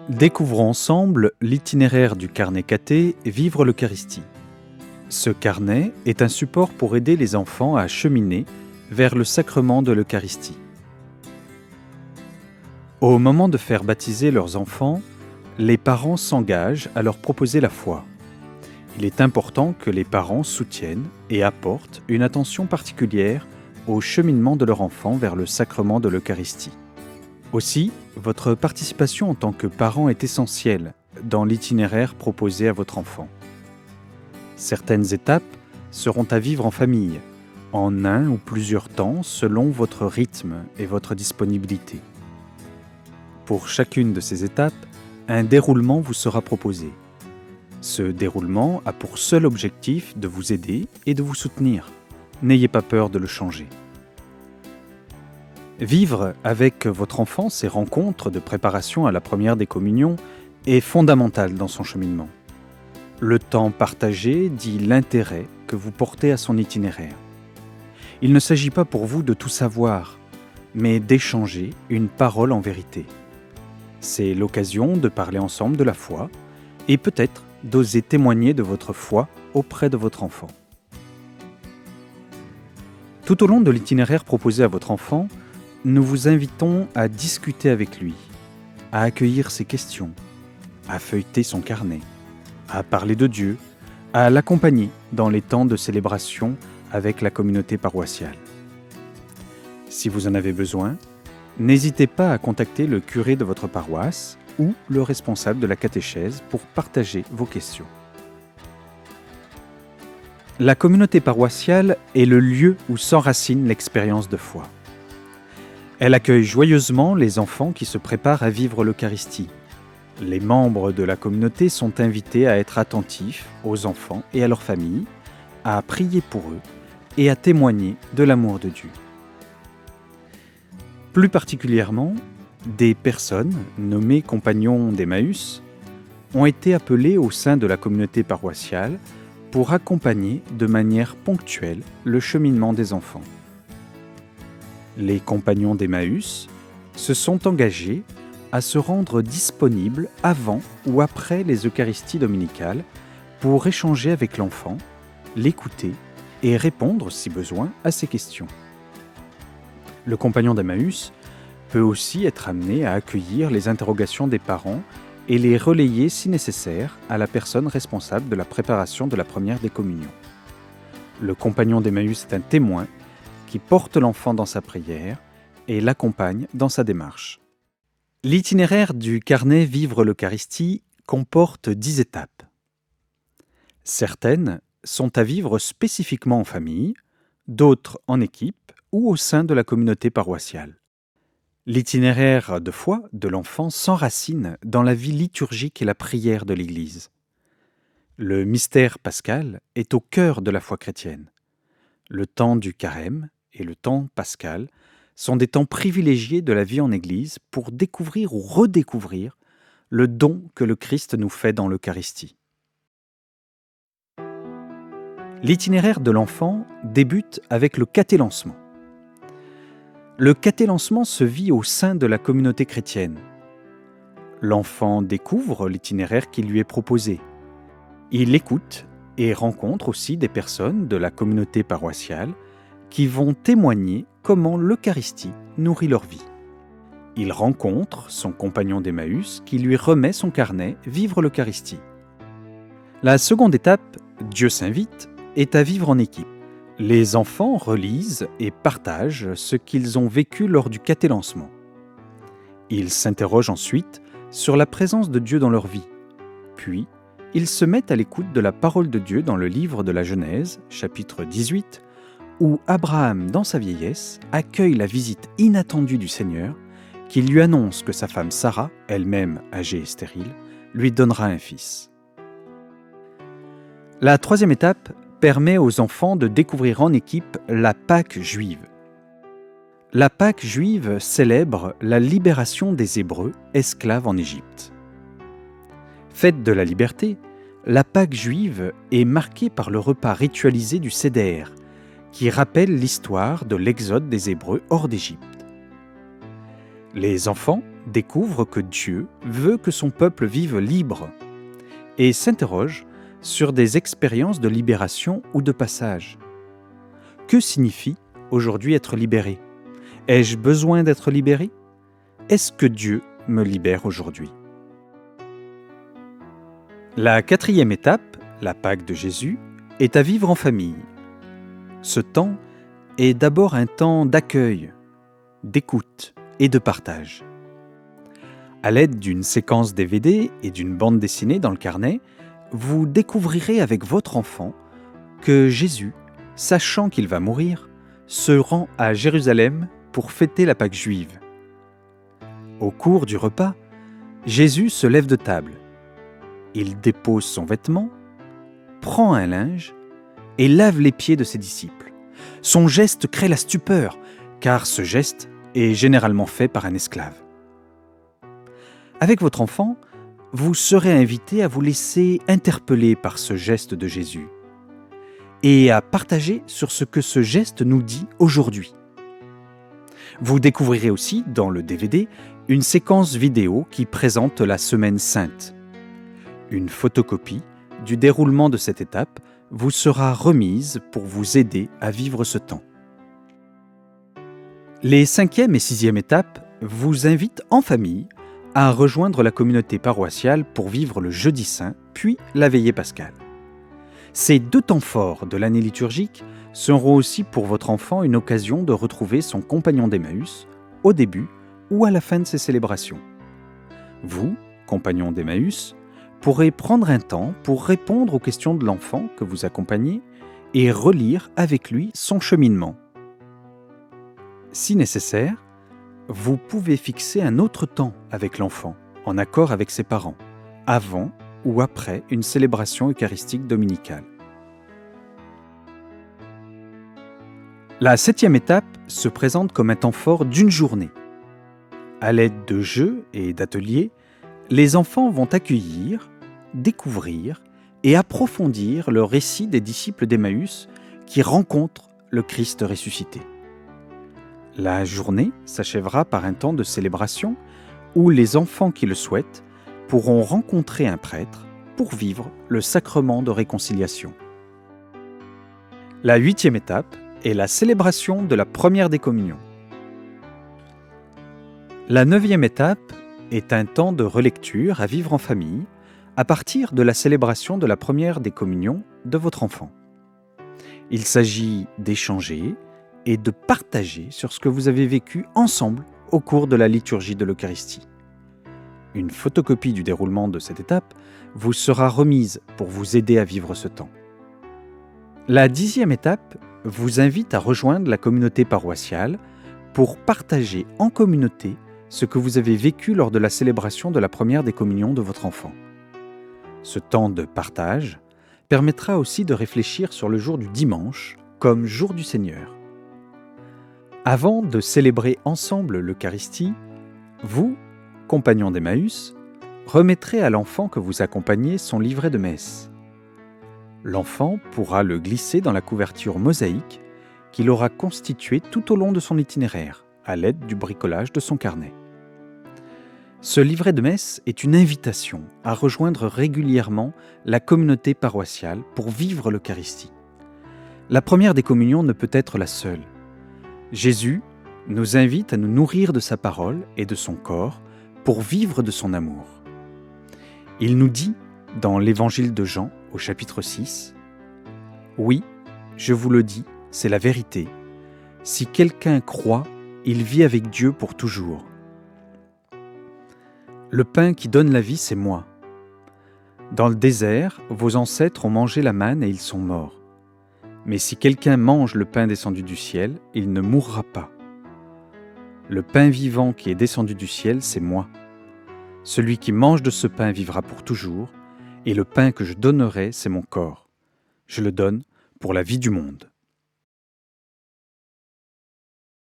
Découvrons ensemble l'itinéraire du carnet caté Vivre l'Eucharistie. Ce carnet est un support pour aider les enfants à cheminer vers le sacrement de l'Eucharistie. Au moment de faire baptiser leurs enfants, les parents s'engagent à leur proposer la foi. Il est important que les parents soutiennent et apportent une attention particulière au cheminement de leur enfant vers le sacrement de l'Eucharistie. Aussi, votre participation en tant que parent est essentielle dans l'itinéraire proposé à votre enfant. Certaines étapes seront à vivre en famille, en un ou plusieurs temps selon votre rythme et votre disponibilité. Pour chacune de ces étapes, un déroulement vous sera proposé. Ce déroulement a pour seul objectif de vous aider et de vous soutenir. N'ayez pas peur de le changer. Vivre avec votre enfant ces rencontres de préparation à la première des communions est fondamental dans son cheminement. Le temps partagé dit l'intérêt que vous portez à son itinéraire. Il ne s'agit pas pour vous de tout savoir, mais d'échanger une parole en vérité. C'est l'occasion de parler ensemble de la foi et peut-être d'oser témoigner de votre foi auprès de votre enfant. Tout au long de l'itinéraire proposé à votre enfant, nous vous invitons à discuter avec lui, à accueillir ses questions, à feuilleter son carnet, à parler de Dieu, à l'accompagner dans les temps de célébration avec la communauté paroissiale. Si vous en avez besoin, n'hésitez pas à contacter le curé de votre paroisse ou le responsable de la catéchèse pour partager vos questions. La communauté paroissiale est le lieu où s'enracine l'expérience de foi. Elle accueille joyeusement les enfants qui se préparent à vivre l'Eucharistie. Les membres de la communauté sont invités à être attentifs aux enfants et à leurs familles, à prier pour eux et à témoigner de l'amour de Dieu. Plus particulièrement, des personnes, nommées compagnons d'Emmaüs, ont été appelées au sein de la communauté paroissiale pour accompagner de manière ponctuelle le cheminement des enfants. Les compagnons d'Emmaüs se sont engagés à se rendre disponibles avant ou après les Eucharisties dominicales pour échanger avec l'enfant, l'écouter et répondre, si besoin, à ses questions. Le compagnon d'Emmaüs peut aussi être amené à accueillir les interrogations des parents et les relayer si nécessaire à la personne responsable de la préparation de la première des communions. Le compagnon d'Emmaüs est un témoin qui porte l'enfant dans sa prière et l'accompagne dans sa démarche. L'itinéraire du carnet Vivre l'Eucharistie comporte 10 étapes. Certaines sont à vivre spécifiquement en famille, d'autres en équipe ou au sein de la communauté paroissiale. L'itinéraire de foi de l'enfant s'enracine dans la vie liturgique et la prière de l'Église. Le mystère pascal est au cœur de la foi chrétienne. Le temps du carême et le temps pascal sont des temps privilégiés de la vie en Église pour découvrir ou redécouvrir le don que le Christ nous fait dans l'Eucharistie. L'itinéraire de l'enfant débute avec le catélancement. Le catélancement se vit au sein de la communauté chrétienne. L'enfant découvre l'itinéraire qui lui est proposé. Il écoute et rencontre aussi des personnes de la communauté paroissiale qui vont témoigner comment l'Eucharistie nourrit leur vie. Il rencontre son compagnon d'Emmaüs qui lui remet son carnet Vivre l'Eucharistie. La seconde étape, Dieu s'invite, est à vivre en équipe. Les enfants relisent et partagent ce qu'ils ont vécu lors du catélancement. Ils s'interrogent ensuite sur la présence de Dieu dans leur vie. Puis, ils se mettent à l'écoute de la parole de Dieu dans le livre de la Genèse, chapitre 18, où Abraham, dans sa vieillesse, accueille la visite inattendue du Seigneur, qui lui annonce que sa femme Sarah, elle-même âgée et stérile, lui donnera un fils. La troisième étape permet aux enfants de découvrir en équipe la Pâque juive. La Pâque juive célèbre la libération des Hébreux, esclaves en Égypte. Fête de la liberté, la Pâque juive est marquée par le repas ritualisé du Seder, qui rappelle l'histoire de l'exode des Hébreux hors d'Égypte. Les enfants découvre que Dieu veut que son peuple vive libre et s'interroge sur des expériences de libération ou de passage. Que signifie aujourd'hui être libéré? Ai-je besoin d'être libéré? Est-ce que Dieu me libère aujourd'hui? La quatrième étape, la Pâque de Jésus, est à vivre en famille. Ce temps est d'abord un temps d'accueil, d'écoute et de partage. À l'aide d'une séquence DVD et d'une bande dessinée dans le carnet, vous découvrirez avec votre enfant que Jésus, sachant qu'il va mourir, se rend à Jérusalem pour fêter la Pâque juive. Au cours du repas, Jésus se lève de table. Il dépose son vêtement, prend un linge et lave les pieds de ses disciples. Son geste crée la stupeur, car ce geste est généralement fait par un esclave. Avec votre enfant, vous serez invité à vous laisser interpeller par ce geste de Jésus et à partager sur ce que ce geste nous dit aujourd'hui. Vous découvrirez aussi dans le DVD une séquence vidéo qui présente la Semaine Sainte. Une photocopie du déroulement de cette étape vous sera remise pour vous aider à vivre ce temps. Les 5e et 6e étapes vous invitent en famille à rejoindre la communauté paroissiale pour vivre le Jeudi Saint, puis la veillée pascale. Ces 2 temps forts de l'année liturgique seront aussi pour votre enfant une occasion de retrouver son compagnon d'Emmaüs au début ou à la fin de ces célébrations. Vous, compagnon d'Emmaüs, pourrez prendre un temps pour répondre aux questions de l'enfant que vous accompagnez et relire avec lui son cheminement. Si nécessaire, vous pouvez fixer un autre temps avec l'enfant, en accord avec ses parents, avant ou après une célébration eucharistique dominicale. La 7e étape se présente comme un temps fort d'une journée. À l'aide de jeux et d'ateliers, les enfants vont accueillir, découvrir et approfondir le récit des disciples d'Emmaüs qui rencontrent le Christ ressuscité. La journée s'achèvera par un temps de célébration où les enfants qui le souhaitent pourront rencontrer un prêtre pour vivre le sacrement de réconciliation. La 8e étape est la célébration de la première des communions. La 9e étape est un temps de relecture à vivre en famille à partir de la célébration de la première des communions de votre enfant. Il s'agit d'échanger et de partager sur ce que vous avez vécu ensemble au cours de la liturgie de l'Eucharistie. Une photocopie du déroulement de cette étape vous sera remise pour vous aider à vivre ce temps. La 10e étape vous invite à rejoindre la communauté paroissiale pour partager en communauté ce que vous avez vécu lors de la célébration de la première des communions de votre enfant. Ce temps de partage permettra aussi de réfléchir sur le jour du dimanche comme jour du Seigneur. Avant de célébrer ensemble l'Eucharistie, vous, compagnons d'Emmaüs, remettrez à l'enfant que vous accompagnez son livret de messe. L'enfant pourra le glisser dans la couverture mosaïque qu'il aura constituée tout au long de son itinéraire, à l'aide du bricolage de son carnet. Ce livret de messe est une invitation à rejoindre régulièrement la communauté paroissiale pour vivre l'Eucharistie. La première des communions ne peut être la seule. Jésus nous invite à nous nourrir de sa parole et de son corps pour vivre de son amour. Il nous dit, dans l'Évangile de Jean, au chapitre 6, « Oui, je vous le dis, c'est la vérité. Si quelqu'un croit, il vit avec Dieu pour toujours. Le pain qui donne la vie, c'est moi. Dans le désert, vos ancêtres ont mangé la manne et ils sont morts. Mais si quelqu'un mange le pain descendu du ciel, il ne mourra pas. Le pain vivant qui est descendu du ciel, c'est moi. Celui qui mange de ce pain vivra pour toujours, et le pain que je donnerai, c'est mon corps. Je le donne pour la vie du monde. »